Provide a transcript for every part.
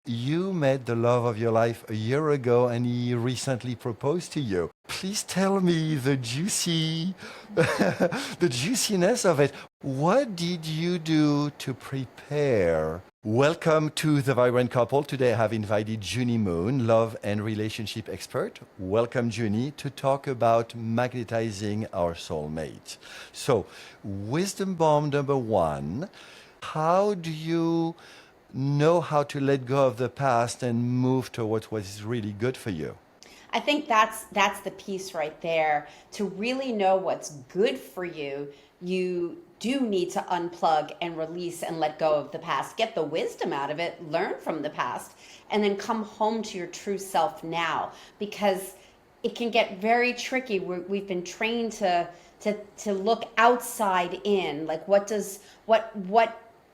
You met the love of your life a year ago and he recently proposed to you. Please tell me the the juiciness of it. What did you do to prepare? Welcome to The Vibrant Couple. Today I have invited Junie Moon, love and relationship expert. Welcome, Junie, to talk about magnetizing our soulmate. So, wisdom bomb number one, how do you know how to let go of the past and move towards what is really good for you? I think that's the piece right there. To really know what's good for you, you do need to unplug and release and let go of the past. Get the wisdom out of it, learn from the past, and then come home to your true self now because it can get very tricky. We've been trained to look outside in, like what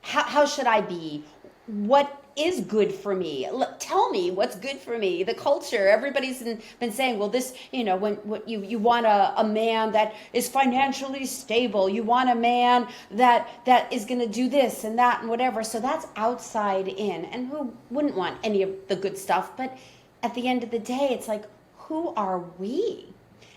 how should I be? What is good for me? Tell me what's good for me. The culture, everybody's been saying, well, this, when what you want a man that is financially stable. You want a man that is going to do this and that and whatever. So that's outside in. And who wouldn't want any of the good stuff? But at the end of the day, it's like, who are we?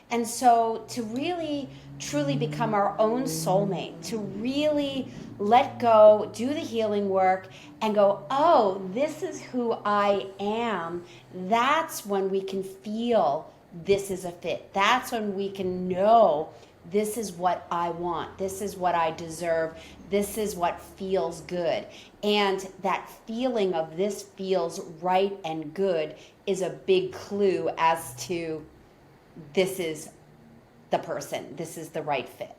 And so to really truly become our own soulmate, to really let go, do the healing work, and go, oh, this is who I am, that's when we can feel this is a fit. That's when we can know this is what I want, this is what I deserve, this is what feels good. And that feeling of this feels right and good is a big clue as to this is the person, this is the right fit.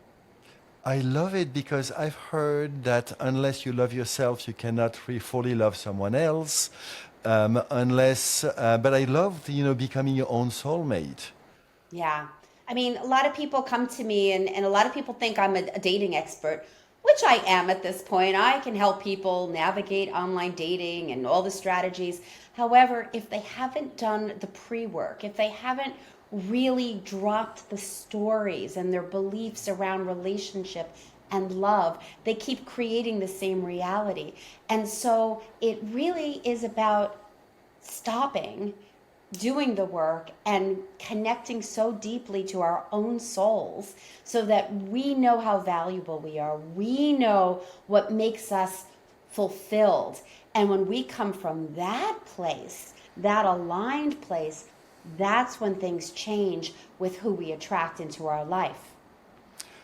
I love it because I've heard that unless you love yourself, you cannot fully love someone else. But I love, becoming your own soulmate. Yeah. I mean, a lot of people come to me and a lot of people think I'm a dating expert, which I am at this point. I can help people navigate online dating and all the strategies. However, if they haven't done the pre-work, if they haven't really dropped the stories and their beliefs around relationship and love, they keep creating the same reality. And so it really is about stopping, doing the work, and connecting so deeply to our own souls so that we know how valuable we are. We know what makes us fulfilled. And when we come from that place, that aligned place, that's when things change with who we attract into our life.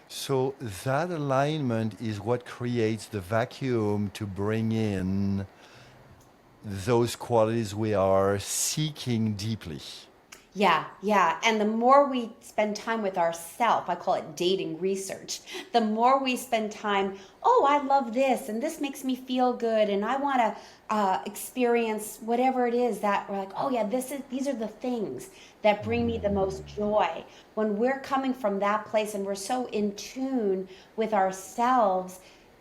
So that alignment is what creates the vacuum to bring in those qualities we are seeking deeply. Yeah, yeah. And the more we spend time with ourself, I call it dating research. The more we spend time, oh, I love this and this makes me feel good and I want to experience whatever it is that we're like, oh yeah, these are the things that bring me the most joy. When we're coming from that place and we're so in tune with ourselves,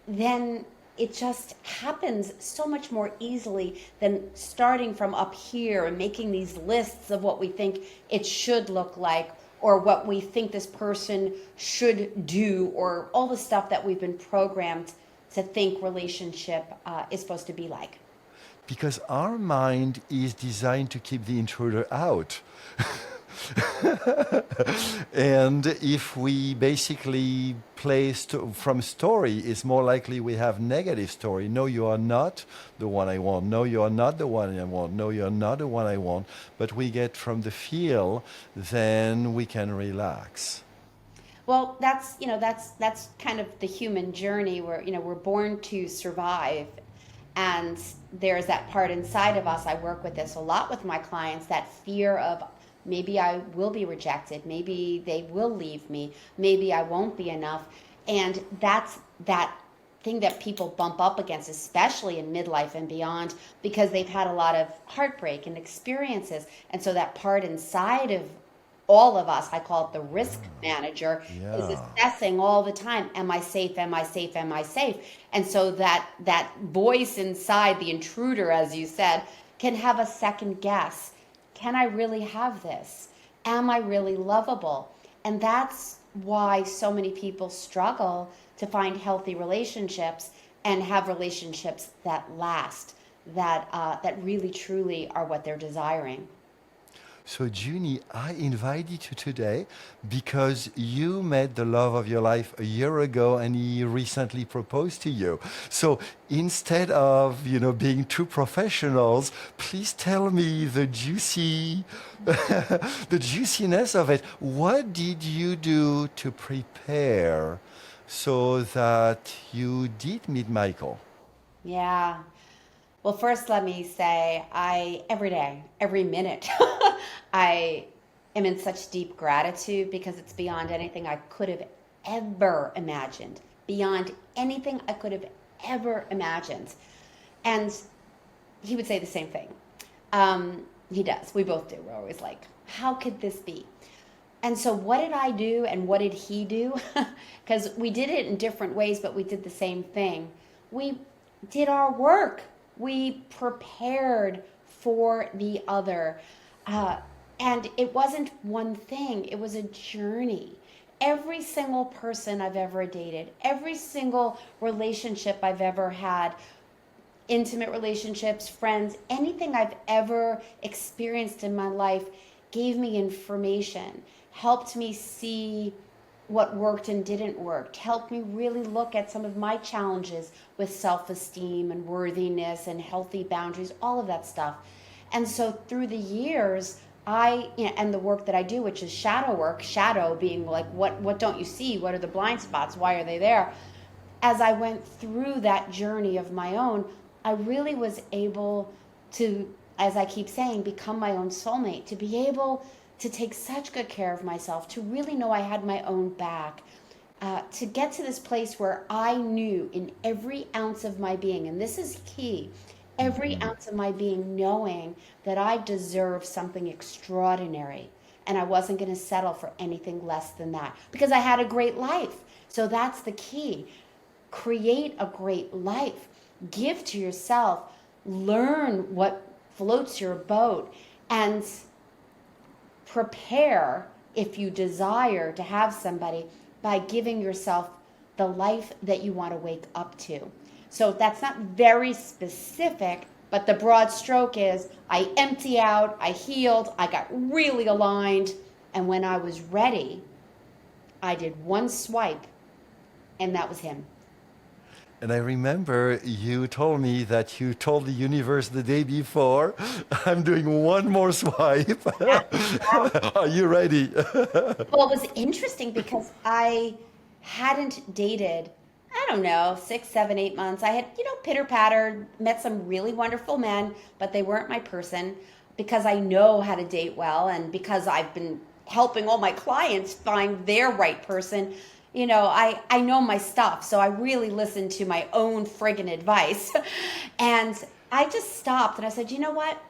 then it just happens so much more easily than starting from up here and making these lists of what we think it should look like or what we think this person should do or all the stuff that we've been programmed to think relationship is supposed to be like. Because our mind is designed to keep the intruder out. And if we basically from story, it's more likely we have negative story. No, you are not the one I want. No, you are not the one I want. No, you're not the one I want. But we get from the feel, then we can relax. Well, that's kind of the human journey where we're born to survive, and there's that part inside of us. I work with this a lot with my clients. That fear of maybe I will be rejected, maybe they will leave me, maybe I won't be enough, and that's that thing that people bump up against, especially in midlife and beyond, because they've had a lot of heartbreak and experiences, and so that part inside of all of us, I call it the risk manager, is Yeah. assessing all the time, am I safe, am I safe, am I safe? And so that voice inside, the intruder, as you said, can have a second guess. Can I really have this? Am I really lovable? And that's why so many people struggle to find healthy relationships and have relationships that last. that really truly are what they're desiring. So, Junie, I invited you today because you met the love of your life a year ago and he recently proposed to you. So, instead of, being two professionals, please tell me the the juiciness of it. What did you do to prepare so that you did meet Michael? Yeah. Well, first, let me say, every day, every minute, I am in such deep gratitude because it's beyond anything I could have ever imagined, beyond anything I could have ever imagined. And he would say the same thing. He does. We both do. We're always like, how could this be? And so, what did I do and what did he do? Because we did it in different ways, but we did the same thing. We did our work, we prepared for the other. Uh, and it wasn't one thing, it was a journey. Every single person I've ever dated, every single relationship I've ever had, intimate relationships, friends, anything I've ever experienced in my life gave me information, helped me see what worked and didn't work, helped me really look at some of my challenges with self esteem and worthiness and healthy boundaries, all of that stuff. And so through the years, and the work that I do, which is shadow work, shadow being like, what don't you see? What are the blind spots? Why are they there? As I went through that journey of my own, I really was able to, as I keep saying, become my own soulmate, to be able to take such good care of myself, to really know I had my own back, to get to this place where I knew in every ounce of my being, and this is key, every ounce of my being knowing that I deserve something extraordinary. And I wasn't going to settle for anything less than that because I had a great life. So that's the key. Create a great life. Give to yourself. Learn what floats your boat. And prepare, if you desire to have somebody, by giving yourself the life that you want to wake up to. So that's not very specific, but the broad stroke is I empty out, I healed, I got really aligned, and when I was ready, I did one swipe, and that was him. And I remember you told me that you told the universe the day before, I'm doing one more swipe. Yeah. Are you ready? Well, it was interesting because I hadn't dated, I don't know, 6, 7, 8 months. I had, pitter pattered, met some really wonderful men, but they weren't my person because I know how to date well and because I've been helping all my clients find their right person. I know my stuff, so I really listened to my own friggin' advice. And I just stopped and I said, you know what?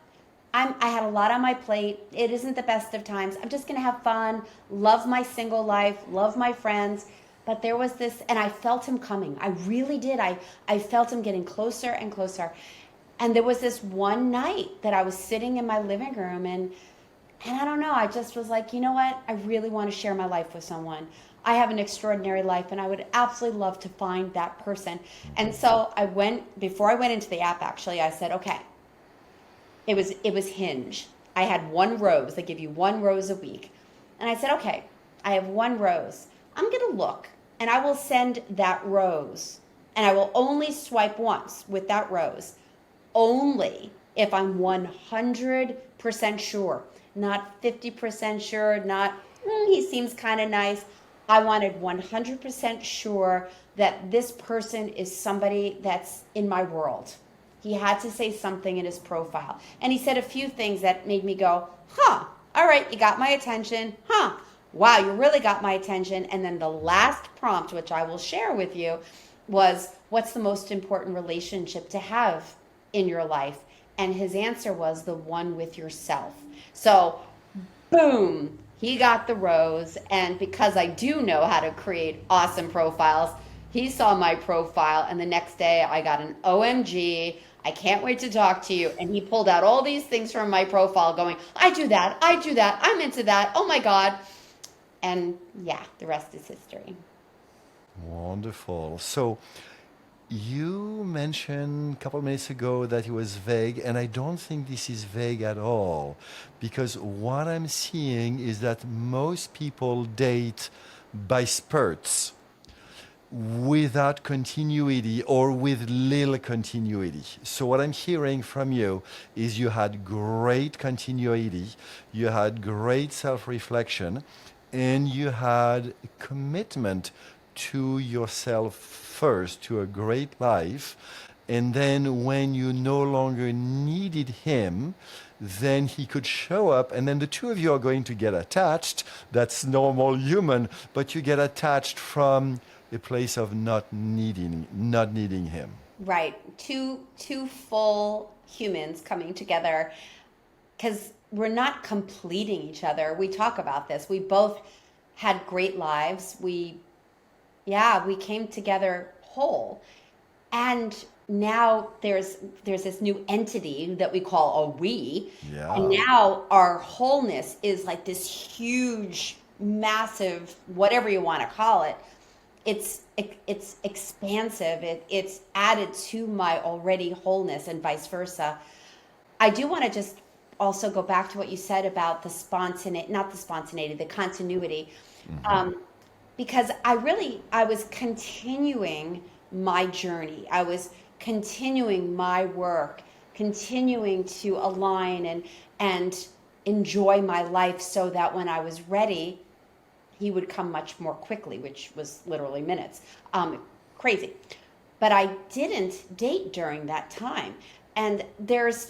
I had a lot on my plate. It isn't the best of times. I'm just going to have fun, love my single life, love my friends. But there was this, and I felt him coming. I really did. I felt him getting closer and closer. And there was this one night that I was sitting in my living room and I don't know, I just was like, you know what? I really want to share my life with someone. I have an extraordinary life and I would absolutely love to find that person. And so before I went into the app, actually, I said, okay, it was Hinge. I had one rose. They give you one rose a week. And I said, okay, I have one rose. I'm going to look and I will send that rose and I will only swipe once with that rose, only if I'm 100% sure, not 50% sure, not, he seems kind of nice. I wanted 100% sure that this person is somebody that's in my world. He had to say something in his profile. And he said a few things that made me go, huh, all right, you got my attention. Huh, wow, you really got my attention. And then the last prompt, which I will share with you, was what's the most important relationship to have in your life? And his answer was the one with yourself. So, boom, he got the rose. And because I do know how to create awesome profiles, he saw my profile. And the next day I got an OMG. I can't wait to talk to you. And he pulled out all these things from my profile going, I do that. I'm into that. Oh my God. And yeah, the rest is history. Wonderful. So, You mentioned a couple minutes ago that it was vague, and I don't think this is vague at all, because what I'm seeing is that most people date by spurts without continuity or with little continuity. So, what I'm hearing from you is you had great continuity, you had great self reflection, and you had commitment to yourself first, to a great life. And then, when you no longer needed him, then he could show up, and then the two of you are going to get attached. That's normal human, but you get attached from a place of not needing him. Right. Two full humans coming together because we're not completing each other. We talk about this. We both had great lives. We came together whole. And now there's this new entity that we call a we. And Yeah. now our wholeness is like this huge, massive, whatever you want to call it. It's expansive. It's added to my already wholeness and vice versa. I do want to just also go back to what you said about the spontaneity, not the spontaneity, the continuity. Um, because I was continuing my journey. I was continuing my work, continuing to align and enjoy my life so that when I was ready, he would come much more quickly, which was literally minutes. Crazy. But I didn't date during that time. And there's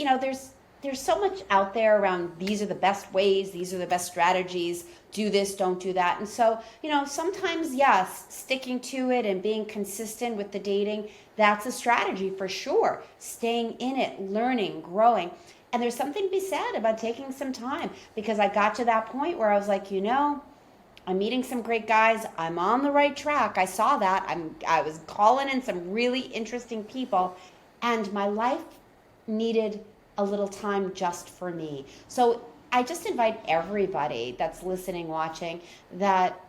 so much out there around these are the best ways, these are the best strategies, do this, don't do that. And so, sometimes, yes, sticking to it and being consistent with the dating, that's a strategy for sure. Staying in it, learning, growing. And there's something to be said about taking some time because I got to that point where I was like, I'm meeting some great guys. I'm on the right track. I saw that. I was calling in some really interesting people, and my life needed a little time just for me. So I just invite everybody that's listening, watching, that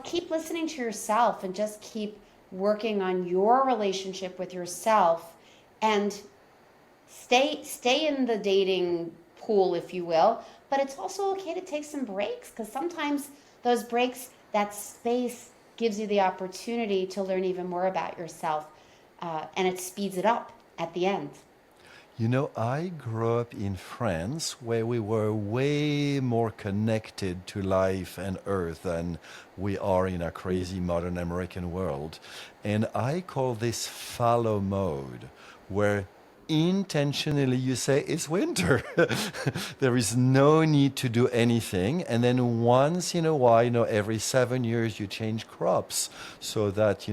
keep listening to yourself and just keep working on your relationship with yourself and stay in the dating pool, if you will. But it's also okay to take some breaks because sometimes those breaks, that space gives you the opportunity to learn even more about yourself, and it speeds it up at the end. I grew up in France where we were way more connected to life and earth than we are in a crazy modern American world. And I call this fallow mode, where intentionally you say it's winter. There is no need to do anything. And then once in a while, every 7 years you change crops so that,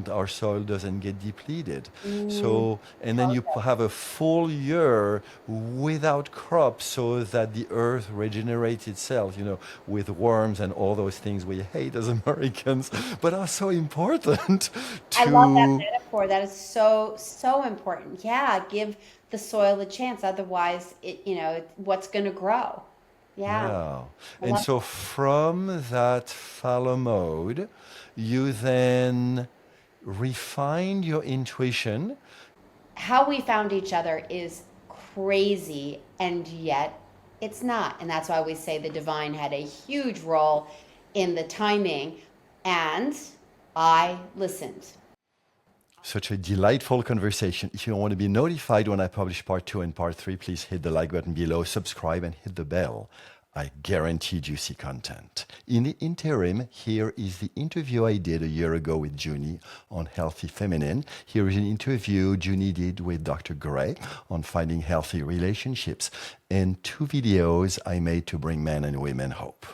our soil doesn't get depleted. Mm, So, and then you have a full year without crops so that the earth regenerates itself, with worms and all those things we hate as Americans, but are so important I love that to. metaphor. That is so, so important. Yeah, give the soil a chance. Otherwise, what's going to grow? Yeah, Yeah. I And love so from that fallow mode, you then refine your intuition. how we found each other is crazy, and yet it's not. And that's why we say the divine had a huge role in the timing, and I listened. Such a delightful conversation. If you want to be notified when I publish part two and part three, please hit the like button below, subscribe, and hit the bell. I guarantee juicy content. In the interim, here is the interview I did a year ago with Junie on Healthy Feminine. Here is an interview Junie did with Dr. Gray on finding healthy relationships, and two videos I made to bring men and women hope.